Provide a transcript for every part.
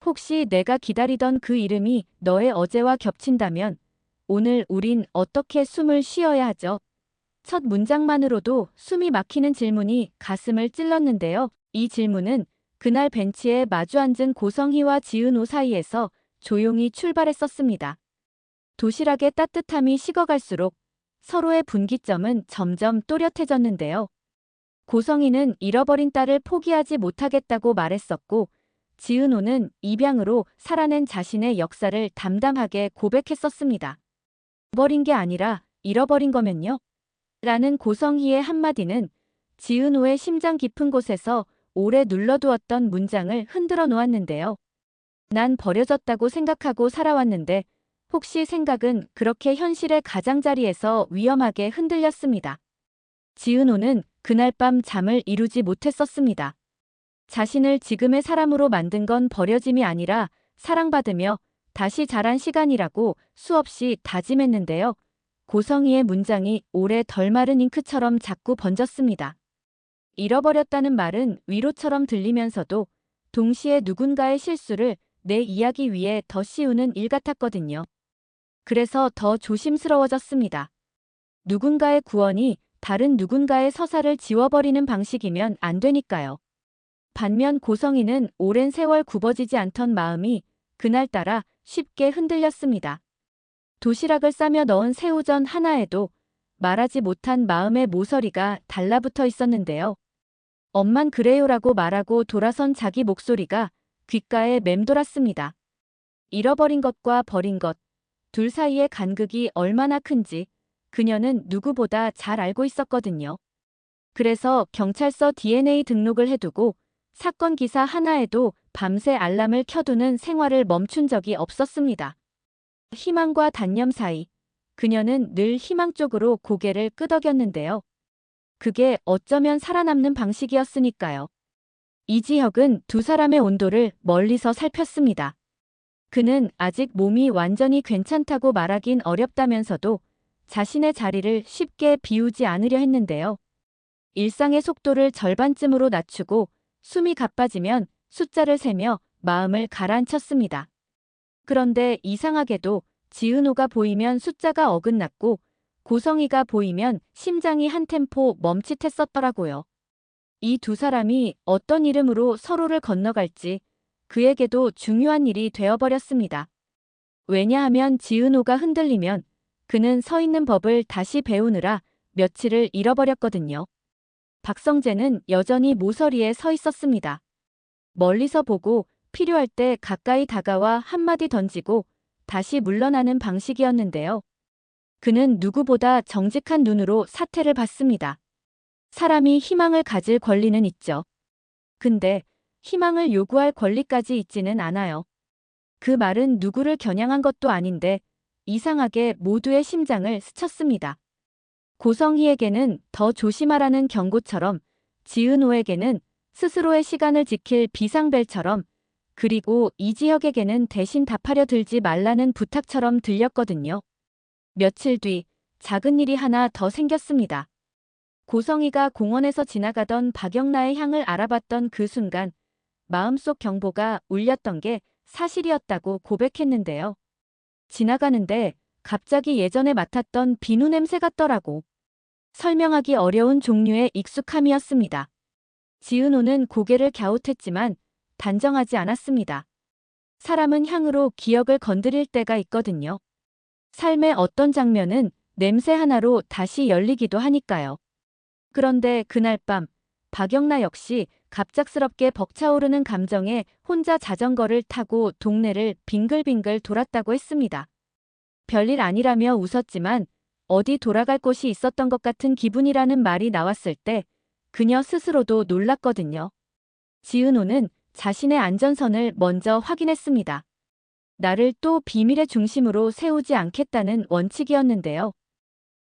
혹시 내가 기다리던 그 이름이 너의 어제와 겹친다면 오늘 우린 어떻게 숨을 쉬어야 하죠? 첫 문장만으로도 숨이 막히는 질문이 가슴을 찔렀는데요. 이 질문은 그날 벤치에 마주 앉은 고성희와 지은호 사이에서 조용히 출발했었습니다. 도시락의 따뜻함이 식어갈수록 서로의 분기점은 점점 또렷해졌는데요. 고성희는 잃어버린 딸을 포기하지 못하겠다고 말했었고, 지은호는 입양으로 살아낸 자신의 역사를 담담하게 고백했었습니다. 잃어버린 게 아니라 잃어버린 거면요? 라는 고성희의 한마디는 지은호의 심장 깊은 곳에서 오래 눌러두었던 문장을 흔들어 놓았는데요. 난 버려졌다고 생각하고 살아왔는데 혹시 생각은 그렇게 현실의 가장자리에서 위험하게 흔들렸습니다. 지은호는 그날 밤 잠을 이루지 못했었습니다. 자신을 지금의 사람으로 만든 건 버려짐이 아니라 사랑받으며 다시 자란 시간이라고 수없이 다짐했는데요. 고성희의 문장이 오래 덜 마른 잉크처럼 자꾸 번졌습니다. 잃어버렸다는 말은 위로처럼 들리면서도 동시에 누군가의 실수를 내 이야기 위에 더 씌우는 일 같았거든요. 그래서 더 조심스러워졌습니다. 누군가의 구원이 다른 누군가의 서사를 지워버리는 방식이면 안 되니까요. 반면 고성희는 오랜 세월 굽어지지 않던 마음이 그날따라 쉽게 흔들렸습니다. 도시락을 싸며 넣은 새우전 하나에도 말하지 못한 마음의 모서리가 달라붙어 있었는데요. 엄만 그래요라고 말하고 돌아선 자기 목소리가 귓가에 맴돌았습니다. 잃어버린 것과 버린 것, 둘 사이의 간극이 얼마나 큰지 그녀는 누구보다 잘 알고 있었거든요. 그래서 경찰서 DNA 등록을 해두고 사건 기사 하나에도 밤새 알람을 켜두는 생활을 멈춘 적이 없었습니다. 희망과 단념 사이, 그녀는 늘 희망 쪽으로 고개를 끄덕였는데요. 그게 어쩌면 살아남는 방식이었으니까요. 이지혁은 두 사람의 온도를 멀리서 살폈습니다. 그는 아직 몸이 완전히 괜찮다고 말하긴 어렵다면서도 자신의 자리를 쉽게 비우지 않으려 했는데요. 일상의 속도를 절반쯤으로 낮추고 숨이 가빠지면 숫자를 세며 마음을 가라앉혔습니다. 그런데 이상하게도 지은호가 보이면 숫자가 어긋났고 고성희가 보이면 심장이 한 템포 멈칫했었더라고요. 이 두 사람이 어떤 이름으로 서로를 건너갈지 그에게도 중요한 일이 되어버렸습니다. 왜냐하면 지은호가 흔들리면 그는 서 있는 법을 다시 배우느라 며칠을 잃어버렸거든요. 박성재는 여전히 모서리에 서 있었습니다. 멀리서 보고 필요할 때 가까이 다가와 한마디 던지고 다시 물러나는 방식이었는데요. 그는 누구보다 정직한 눈으로 사태를 봤습니다. 사람이 희망을 가질 권리는 있죠. 근데 희망을 요구할 권리까지 있지는 않아요. 그 말은 누구를 겨냥한 것도 아닌데 이상하게 모두의 심장을 스쳤습니다. 고성희에게는 더 조심하라는 경고처럼, 지은호에게는 스스로의 시간을 지킬 비상벨처럼, 그리고 이지혁에게는 대신 답하려 들지 말라는 부탁처럼 들렸거든요. 며칠 뒤 작은 일이 하나 더 생겼습니다. 고성희가 공원에서 지나가던 박영나의 향을 알아봤던 그 순간 마음속 경보가 울렸던 게 사실이었다고 고백했는데요. 지나가는데 갑자기 예전에 맡았던 비누 냄새 같더라고. 설명하기 어려운 종류의 익숙함이었습니다. 지은호는 고개를 갸웃했지만 단정하지 않았습니다. 사람은 향으로 기억을 건드릴 때가 있거든요. 삶의 어떤 장면은 냄새 하나로 다시 열리기도 하니까요. 그런데 그날 밤 박영나 역시 갑작스럽게 벅차오르는 감정에 혼자 자전거를 타고 동네를 빙글빙글 돌았다고 했습니다. 별일 아니라며 웃었지만 어디 돌아갈 곳이 있었던 것 같은 기분이라는 말이 나왔을 때 그녀 스스로도 놀랐거든요. 지은호는 자신의 안전선을 먼저 확인했습니다. 나를 또 비밀의 중심으로 세우지 않겠다는 원칙이었는데요.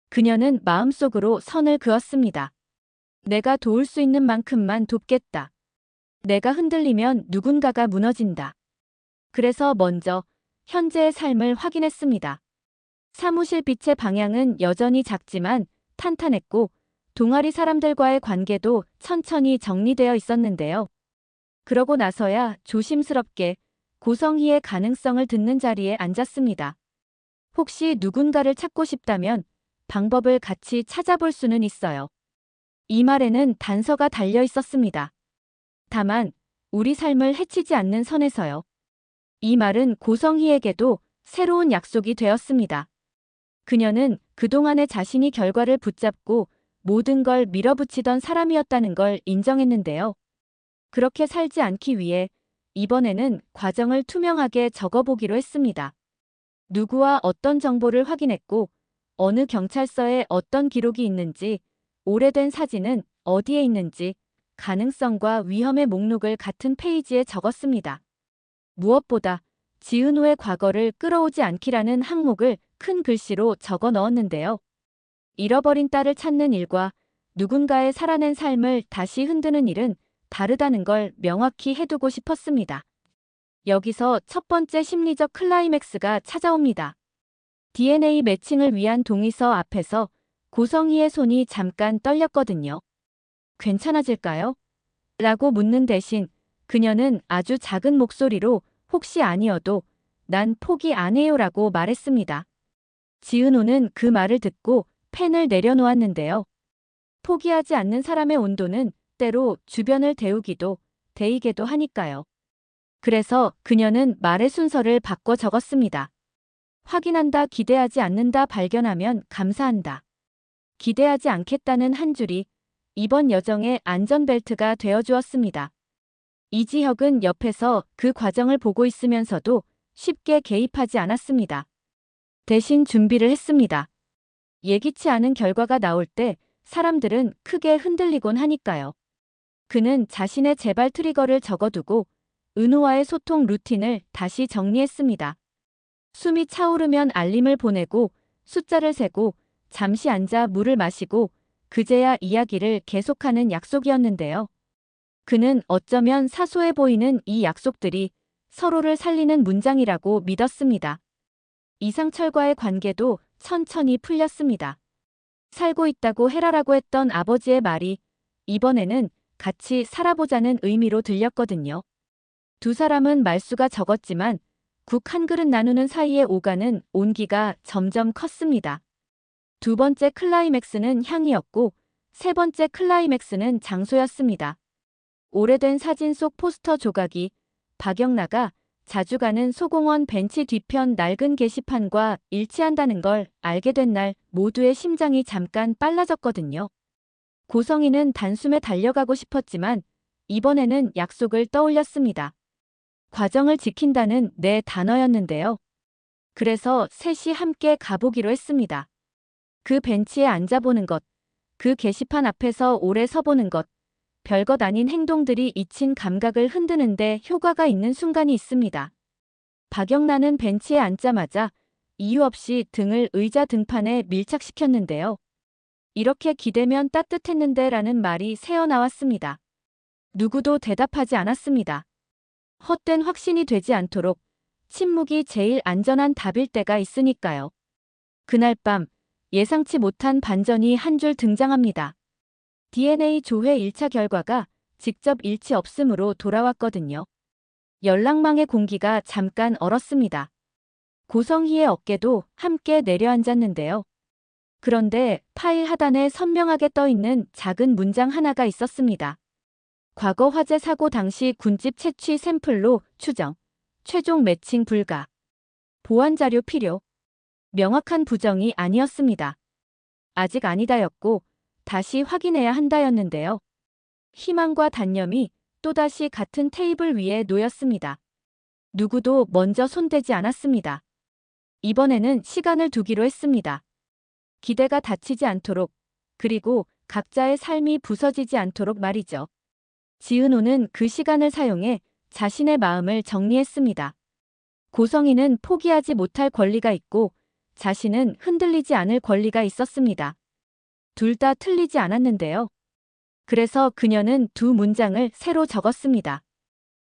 그녀는 마음속으로 선을 그었습니다. 내가 도울 수 있는 만큼만 돕겠다. 내가 흔들리면 누군가가 무너진다. 그래서 먼저 현재의 삶을 확인했습니다. 사무실 빛의 방향은 여전히 작지만 탄탄했고 동아리 사람들과의 관계도 천천히 정리되어 있었는데요. 그러고 나서야 조심스럽게 고성희의 가능성을 듣는 자리에 앉았습니다. 혹시 누군가를 찾고 싶다면 방법을 같이 찾아볼 수는 있어요. 이 말에는 단서가 달려 있었습니다. 다만 우리 삶을 해치지 않는 선에서요. 이 말은 고성희에게도 새로운 약속이 되었습니다. 그녀는 그동안의 자신이 결과를 붙잡고 모든 걸 밀어붙이던 사람이었다는 걸 인정했는데요. 그렇게 살지 않기 위해 이번에는 과정을 투명하게 적어보기로 했습니다. 누구와 어떤 정보를 확인했고 어느 경찰서에 어떤 기록이 있는지, 오래된 사진은 어디에 있는지, 가능성과 위험의 목록을 같은 페이지에 적었습니다. 무엇보다 지은호의 과거를 끌어오지 않기라는 항목을 큰 글씨로 적어 넣었는데요. 잃어버린 딸을 찾는 일과 누군가의 살아낸 삶을 다시 흔드는 일은 다르다는 걸 명확히 해두고 싶었습니다. 여기서 첫 번째 심리적 클라이맥스가 찾아옵니다. DNA 매칭을 위한 동의서 앞에서 고성희의 손이 잠깐 떨렸거든요. 괜찮아질까요? 라고 묻는 대신 그녀는 아주 작은 목소리로 혹시 아니어도 난 포기 안 해요라고 말했습니다. 지은호는 그 말을 듣고 펜을 내려놓았는데요. 포기하지 않는 사람의 온도는 때로 주변을 데우기도 데이게도 하니까요. 그래서 그녀는 말의 순서를 바꿔 적었습니다. 확인한다, 기대하지 않는다, 발견하면 감사한다. 기대하지 않겠다는 한 줄이 이번 여정의 안전벨트가 되어주었습니다. 이지혁은 옆에서 그 과정을 보고 있으면서도 쉽게 개입하지 않았습니다. 대신 준비를 했습니다. 예기치 않은 결과가 나올 때 사람들은 크게 흔들리곤 하니까요. 그는 자신의 재발 트리거를 적어두고 은호와의 소통 루틴을 다시 정리했습니다. 숨이 차오르면 알림을 보내고 숫자를 세고 잠시 앉아 물을 마시고 그제야 이야기를 계속하는 약속이었는데요. 그는 어쩌면 사소해 보이는 이 약속들이 서로를 살리는 문장이라고 믿었습니다. 이상철과의 관계도 천천히 풀렸습니다. 살고 있다고 해라라고 했던 아버지의 말이 이번에는 같이 살아보자는 의미로 들렸거든요. 두 사람은 말수가 적었지만 국 한 그릇 나누는 사이에 오가는 온기가 점점 컸습니다. 두 번째 클라이맥스는 향이었고 세 번째 클라이맥스는 장소였습니다. 오래된 사진 속 포스터 조각이 박영나가 자주 가는 소공원 벤치 뒤편 낡은 게시판과 일치한다는 걸 알게 된 날 모두의 심장이 잠깐 빨라졌거든요. 고성희는 단숨에 달려가고 싶었지만 이번에는 약속을 떠올렸습니다. 과정을 지킨다는 네 단어였는데요. 그래서 셋이 함께 가보기로 했습니다. 그 벤치에 앉아보는 것, 그 게시판 앞에서 오래 서보는 것, 별것 아닌 행동들이 잊힌 감각을 흔드는데 효과가 있는 순간이 있습니다. 박영란은 벤치에 앉자마자 이유 없이 등을 의자 등판에 밀착시켰는데요. 이렇게 기대면 따뜻했는데 라는 말이 새어나왔습니다. 누구도 대답하지 않았습니다. 헛된 확신이 되지 않도록 침묵이 제일 안전한 답일 때가 있으니까요. 그날 밤 예상치 못한 반전이 한 줄 등장합니다. DNA 조회 1차 결과가 직접 일치 없음으로 돌아왔거든요. 연락망의 공기가 잠깐 얼었습니다. 고성희의 어깨도 함께 내려앉았는데요. 그런데 파일 하단에 선명하게 떠있는 작은 문장 하나가 있었습니다. 과거 화재 사고 당시 군집 채취 샘플로 추정. 최종 매칭 불가. 보완 자료 필요. 명확한 부정이 아니었습니다. 아직 아니다였고 다시 확인해야 한다였는데요. 희망과 단념이 또다시 같은 테이블 위에 놓였습니다. 누구도 먼저 손대지 않았습니다. 이번에는 시간을 두기로 했습니다. 기대가 다치지 않도록, 그리고 각자의 삶이 부서지지 않도록 말이죠. 지은호는 그 시간을 사용해 자신의 마음을 정리했습니다. 고성희는 포기하지 못할 권리가 있고 자신은 흔들리지 않을 권리가 있었습니다. 둘 다 틀리지 않았는데요. 그래서 그녀는 두 문장을 새로 적었습니다.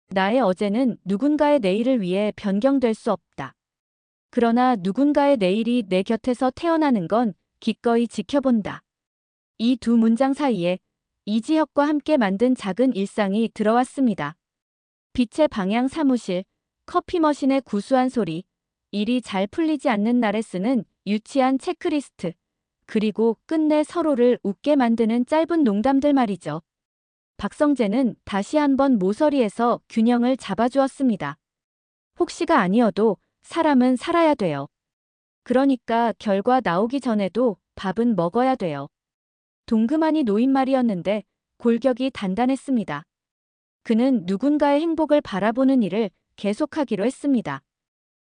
나의 어제는 누군가의 내일을 위해 변경될 수 없다. 그러나 누군가의 내일이 내 곁에서 태어나는 건 기꺼이 지켜본다. 이 두 문장 사이에 이지혁과 함께 만든 작은 일상이 들어왔습니다. 빛의 방향 사무실, 커피 머신의 구수한 소리, 일이 잘 풀리지 않는 날에 쓰는 유치한 체크리스트, 그리고 끝내 서로를 웃게 만드는 짧은 농담들 말이죠. 박성재는 다시 한번 모서리에서 균형을 잡아주었습니다. 혹시가 아니어도 사람은 살아야 돼요. 그러니까 결과 나오기 전에도 밥은 먹어야 돼요. 동그만이 노인말이었는데 골격이 단단했습니다. 그는 누군가의 행복을 바라보는 일을 계속하기로 했습니다.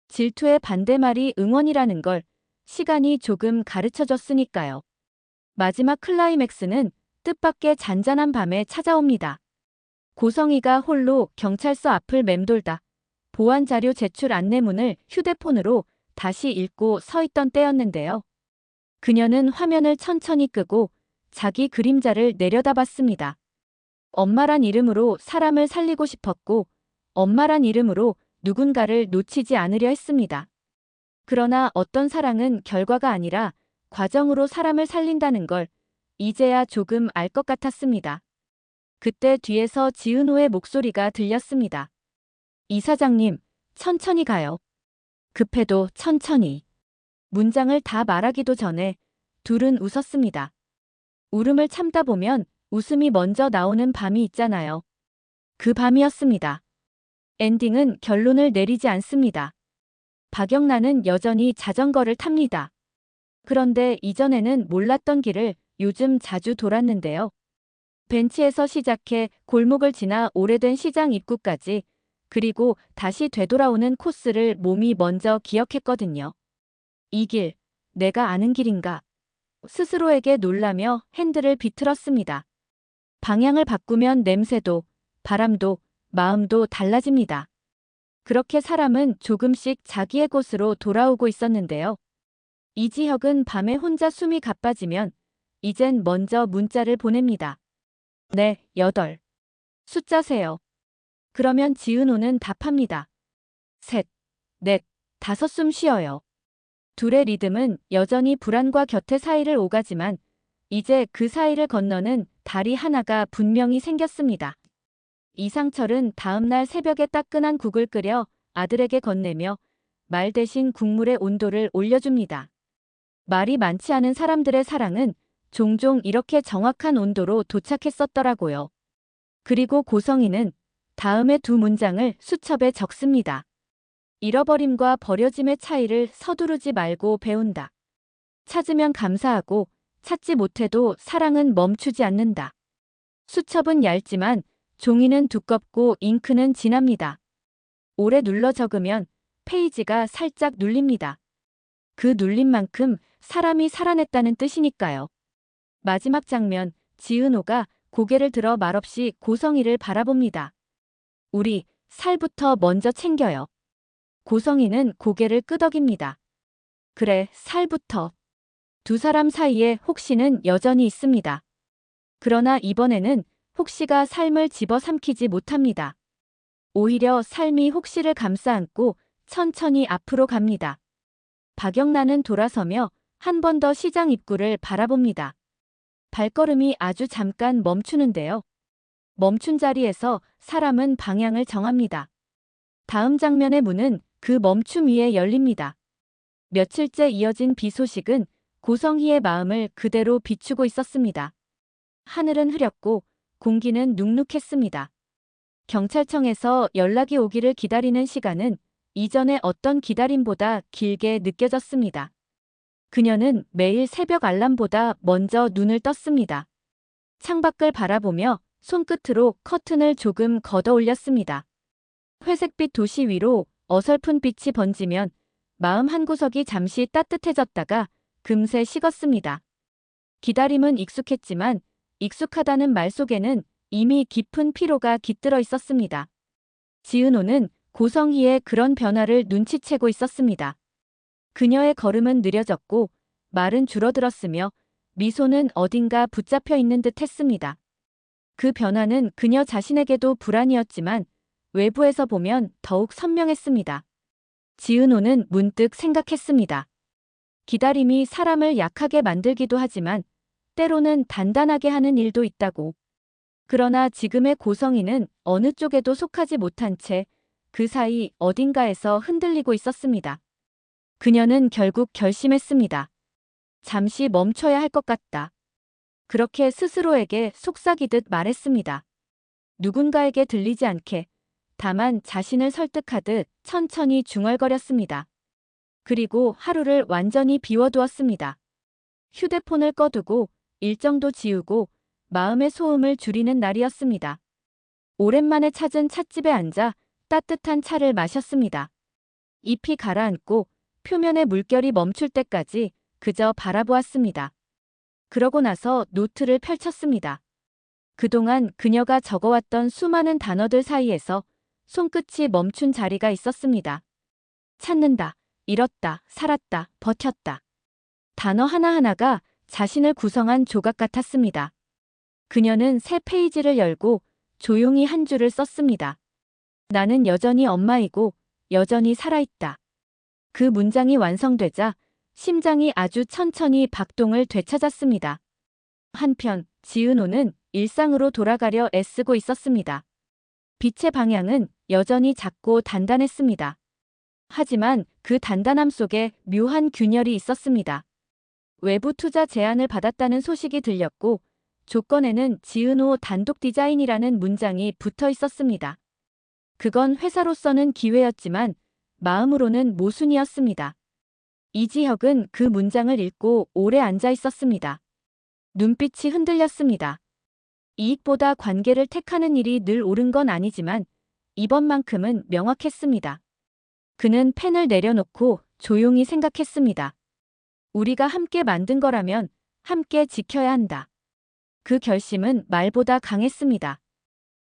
질투의 반대말이 응원이라는 걸 시간이 조금 가르쳐줬으니까요. 마지막 클라이맥스는 뜻밖의 잔잔한 밤에 찾아옵니다. 고성희가 홀로 경찰서 앞을 맴돌다 보안 자료 제출 안내문을 휴대폰으로 다시 읽고 서 있던 때였는데요. 그녀는 화면을 천천히 끄고 자기 그림자를 내려다봤습니다. 엄마란 이름으로 사람을 살리고 싶었고 엄마란 이름으로 누군가를 놓치지 않으려 했습니다. 그러나 어떤 사랑은 결과가 아니라 과정으로 사람을 살린다는 걸 이제야 조금 알 것 같았습니다. 그때 뒤에서 지은호의 목소리가 들렸습니다. 이사장님, 천천히 가요. 급해도 천천히. 문장을 다 말하기도 전에 둘은 웃었습니다. 울음을 참다 보면 웃음이 먼저 나오는 밤이 있잖아요. 그 밤이었습니다. 엔딩은 결론을 내리지 않습니다. 박영란은 여전히 자전거를 탑니다. 그런데 이전에는 몰랐던 길을 요즘 자주 돌았는데요. 벤치에서 시작해 골목을 지나 오래된 시장 입구까지, 그리고 다시 되돌아오는 코스를 몸이 먼저 기억했거든요. 이 길, 내가 아는 길인가? 스스로에게 놀라며 핸들을 비틀었습니다. 방향을 바꾸면 냄새도, 바람도, 마음도 달라집니다. 그렇게 사람은 조금씩 자기의 곳으로 돌아오고 있었는데요. 이지혁은 밤에 혼자 숨이 가빠지면 이젠 먼저 문자를 보냅니다. 네, 8. 숫자 세요. 그러면 지은호는 답합니다. 셋, 넷, 5 숨 쉬어요. 둘의 리듬은 여전히 불안과 곁에 사이를 오가지만 이제 그 사이를 건너는 다리 하나가 분명히 생겼습니다. 이상철은 다음날 새벽에 따끈한 국을 끓여 아들에게 건네며 말 대신 국물의 온도를 올려줍니다. 말이 많지 않은 사람들의 사랑은 종종 이렇게 정확한 온도로 도착했었더라고요. 그리고 고성희는 다음의 2 문장을 수첩에 적습니다. 잃어버림과 버려짐의 차이를 서두르지 말고 배운다. 찾으면 감사하고 찾지 못해도 사랑은 멈추지 않는다. 수첩은 얇지만 종이는 두껍고 잉크는 진합니다. 오래 눌러 적으면 페이지가 살짝 눌립니다. 그 눌림만큼 사람이 살아냈다는 뜻이니까요. 마지막 장면, 지은호가 고개를 들어 말없이 고성희를 바라봅니다. 우리 살부터 먼저 챙겨요. 고성희는 고개를 끄덕입니다. 그래, 살부터. 2 사람 사이에 혹시는 여전히 있습니다. 그러나 이번에는 혹시가 삶을 집어삼키지 못합니다. 오히려 삶이 혹시를 감싸안고 천천히 앞으로 갑니다. 박영란은 돌아서며 한 번 더 시장 입구를 바라봅니다. 발걸음이 아주 잠깐 멈추는데요. 멈춘 자리에서 사람은 방향을 정합니다. 다음 장면의 문은 그 멈춤 위에 열립니다. 며칠째 이어진 비 소식은 고성희의 마음을 그대로 비추고 있었습니다. 하늘은 흐렸고 공기는 눅눅했습니다. 경찰청에서 연락이 오기를 기다리는 시간은 이전의 어떤 기다림보다 길게 느껴졌습니다. 그녀는 매일 새벽 알람보다 먼저 눈을 떴습니다. 창밖을 바라보며 손끝으로 커튼을 조금 걷어 올렸습니다. 회색빛 도시 위로 어설픈 빛이 번지면 마음 한구석이 잠시 따뜻해졌다가 금세 식었습니다. 기다림은 익숙했지만 익숙하다는 말 속에는 이미 깊은 피로가 깃들어 있었습니다. 지은호는 고성희의 그런 변화를 눈치채고 있었습니다. 그녀의 걸음은 느려졌고 말은 줄어들었으며 미소는 어딘가 붙잡혀 있는 듯 했습니다. 그 변화는 그녀 자신에게도 불안이었지만 외부에서 보면 더욱 선명했습니다. 지은호는 문득 생각했습니다. 기다림이 사람을 약하게 만들기도 하지만 때로는 단단하게 하는 일도 있다고. 그러나 지금의 고성희는 어느 쪽에도 속하지 못한 채 그 사이 어딘가에서 흔들리고 있었습니다. 그녀는 결국 결심했습니다. 잠시 멈춰야 할 것 같다. 그렇게 스스로에게 속삭이듯 말했습니다. 누군가에게 들리지 않게, 다만 자신을 설득하듯 천천히 중얼거렸습니다. 그리고 하루를 완전히 비워두었습니다. 휴대폰을 꺼두고 일정도 지우고 마음의 소음을 줄이는 날이었습니다. 오랜만에 찾은 찻집에 앉아 따뜻한 차를 마셨습니다. 잎이 가라앉고 표면의 물결이 멈출 때까지 그저 바라보았습니다. 그러고 나서 노트를 펼쳤습니다. 그동안 그녀가 적어왔던 수많은 단어들 사이에서 손끝이 멈춘 자리가 있었습니다. 찾는다, 잃었다, 살았다, 버텼다. 단어 하나하나가 자신을 구성한 조각 같았습니다. 그녀는 새 페이지를 열고 조용히 한 줄을 썼습니다. 나는 여전히 엄마이고 여전히 살아있다. 그 문장이 완성되자 심장이 아주 천천히 박동을 되찾았습니다. 한편 지은호는 일상으로 돌아가려 애쓰고 있었습니다. 빛의 방향은 여전히 작고 단단했습니다. 하지만 그 단단함 속에 묘한 균열이 있었습니다. 외부 투자 제안을 받았다는 소식이 들렸고 조건에는 지은호 단독 디자인이라는 문장이 붙어 있었습니다. 그건 회사로서는 기회였지만 마음으로는 모순이었습니다. 이지혁은 그 문장을 읽고 오래 앉아 있었습니다. 눈빛이 흔들렸습니다. 이익보다 관계를 택하는 일이 늘 옳은 건 아니지만 이번만큼은 명확했습니다. 그는 펜을 내려놓고 조용히 생각했습니다. 우리가 함께 만든 거라면 함께 지켜야 한다. 그 결심은 말보다 강했습니다.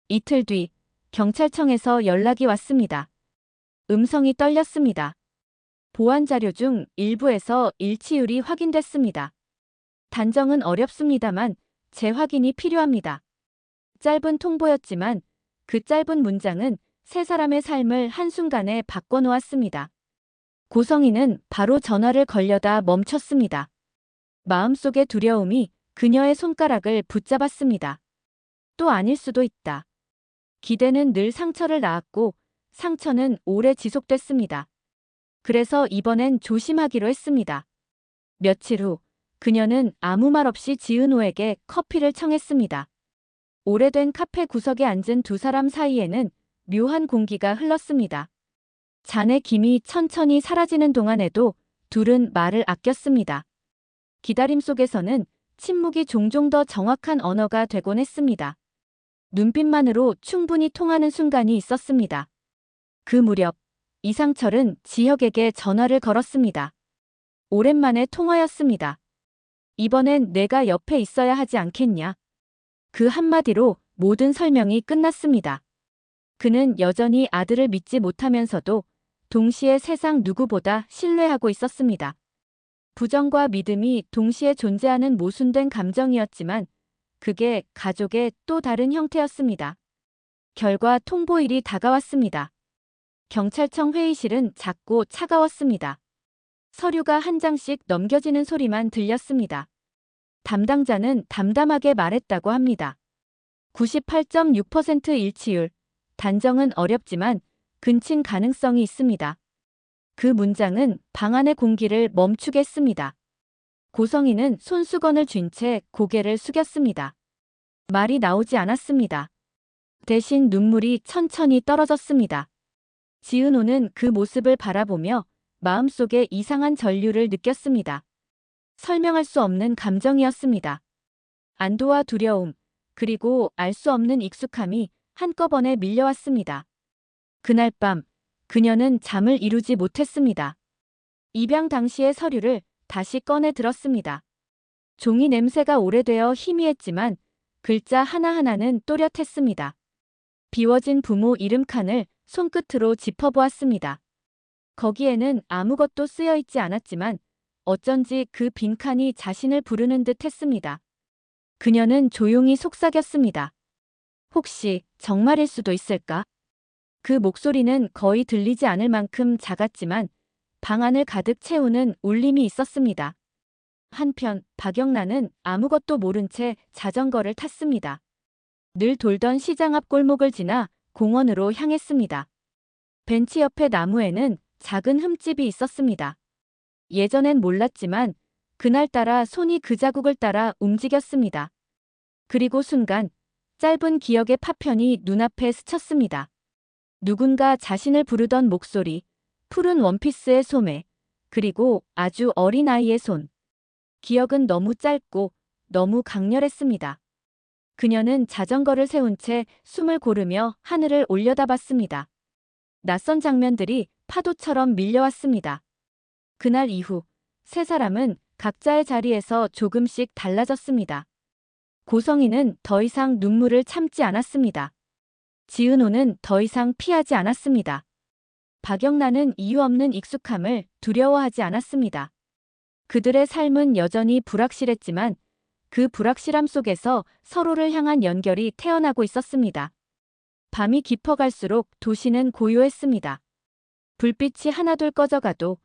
이틀 뒤 경찰청에서 연락이 왔습니다. 음성이 떨렸습니다. 보안 자료 중 일부에서 일치율이 확인됐습니다. 단정은 어렵습니다만 재확인이 필요합니다. 짧은 통보였지만 그 짧은 문장은 세 사람의 삶을 한순간에 바꿔놓았습니다. 고성희는 바로 전화를 걸려다 멈췄습니다. 마음속의 두려움이 그녀의 손가락을 붙잡았습니다. 또 아닐 수도 있다. 기대는 늘 상처를 낳았고 상처는 오래 지속됐습니다. 그래서 이번엔 조심하기로 했습니다. 며칠 후 그녀는 아무 말 없이 지은호에게 커피를 청했습니다. 오래된 카페 구석에 앉은 두 사람 사이에는 묘한 공기가 흘렀습니다. 잔의 김이 천천히 사라지는 동안에도 둘은 말을 아꼈습니다. 기다림 속에서는 침묵이 종종 더 정확한 언어가 되곤 했습니다. 눈빛만으로 충분히 통하는 순간이 있었습니다. 그 무렵 이상철은 지혁에게 전화를 걸었습니다. 오랜만에 통화였습니다. 이번엔 내가 옆에 있어야 하지 않겠냐. 그 한마디로 모든 설명이 끝났습니다. 그는 여전히 아들을 믿지 못하면서도 동시에 세상 누구보다 신뢰하고 있었습니다. 부정과 믿음이 동시에 존재하는 모순된 감정이었지만 그게 가족의 또 다른 형태였습니다. 결과 통보일이 다가왔습니다. 경찰청 회의실은 작고 차가웠습니다. 서류가 한 장씩 넘겨지는 소리만 들렸습니다. 담당자는 담담하게 말했다고 합니다. 98.6% 일치율. 단정은 어렵지만 근친 가능성이 있습니다. 그 문장은 방 안의 공기를 멈추게 했습니다. 고성희는 손수건을 쥔 채 고개를 숙였습니다. 말이 나오지 않았습니다. 대신 눈물이 천천히 떨어졌습니다. 지은호는 그 모습을 바라보며 마음속에 이상한 전류를 느꼈습니다. 설명할 수 없는 감정이었습니다. 안도와 두려움, 그리고 알 수 없는 익숙함이 한꺼번에 밀려왔습니다. 그날 밤 그녀는 잠을 이루지 못했습니다. 입양 당시의 서류를 다시 꺼내 들었습니다. 종이 냄새가 오래되어 희미했지만 글자 하나하나는 또렷했습니다. 비워진 부모 이름 칸을 손끝으로 짚어보았습니다. 거기에는 아무것도 쓰여 있지 않았지만 어쩐지 그 빈칸이 자신을 부르는 듯 했습니다. 그녀는 조용히 속삭였습니다. 혹시 정말일 수도 있을까? 그 목소리는 거의 들리지 않을 만큼 작았지만 방 안을 가득 채우는 울림이 있었습니다. 한편 박영란은 아무것도 모른 채 자전거를 탔습니다. 늘 돌던 시장 앞 골목을 지나 공원으로 향했습니다. 벤치 옆의 나무에는 작은 흠집이 있었습니다. 예전엔 몰랐지만 그날따라 손이 그 자국을 따라 움직였습니다. 그리고 순간 짧은 기억의 파편이 눈앞에 스쳤습니다. 누군가 자신을 부르던 목소리, 푸른 원피스의 소매, 그리고 아주 어린 아이의 손. 기억은 너무 짧고 너무 강렬했습니다. 그녀는 자전거를 세운 채 숨을 고르며 하늘을 올려다봤습니다. 낯선 장면들이 파도처럼 밀려왔습니다. 그날 이후 세 사람은 각자의 자리에서 조금씩 달라졌습니다. 고성이는 더 이상 눈물을 참지 않았습니다. 지은호는 더 이상 피하지 않았습니다. 박영란은 이유 없는 익숙함을 두려워하지 않았습니다. 그들의 삶은 여전히 불확실했지만 그 불확실함 속에서 서로를 향한 연결이 태어나고 있었습니다. 밤이 깊어갈수록 도시는 고요했습니다. 불빛이 하나둘 꺼져가도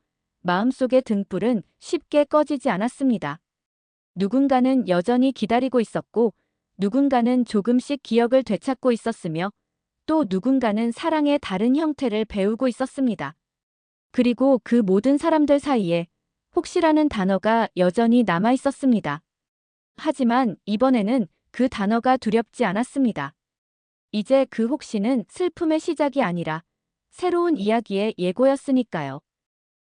마음속의 등불은 쉽게 꺼지지 않았습니다. 누군가는 여전히 기다리고 있었고, 누군가는 조금씩 기억을 되찾고 있었으며, 또 누군가는 사랑의 다른 형태를 배우고 있었습니다. 그리고 그 모든 사람들 사이에 혹시라는 단어가 여전히 남아 있었습니다. 하지만 이번에는 그 단어가 두렵지 않았습니다. 이제 그 혹시는 슬픔의 시작이 아니라 새로운 이야기의 예고였으니까요.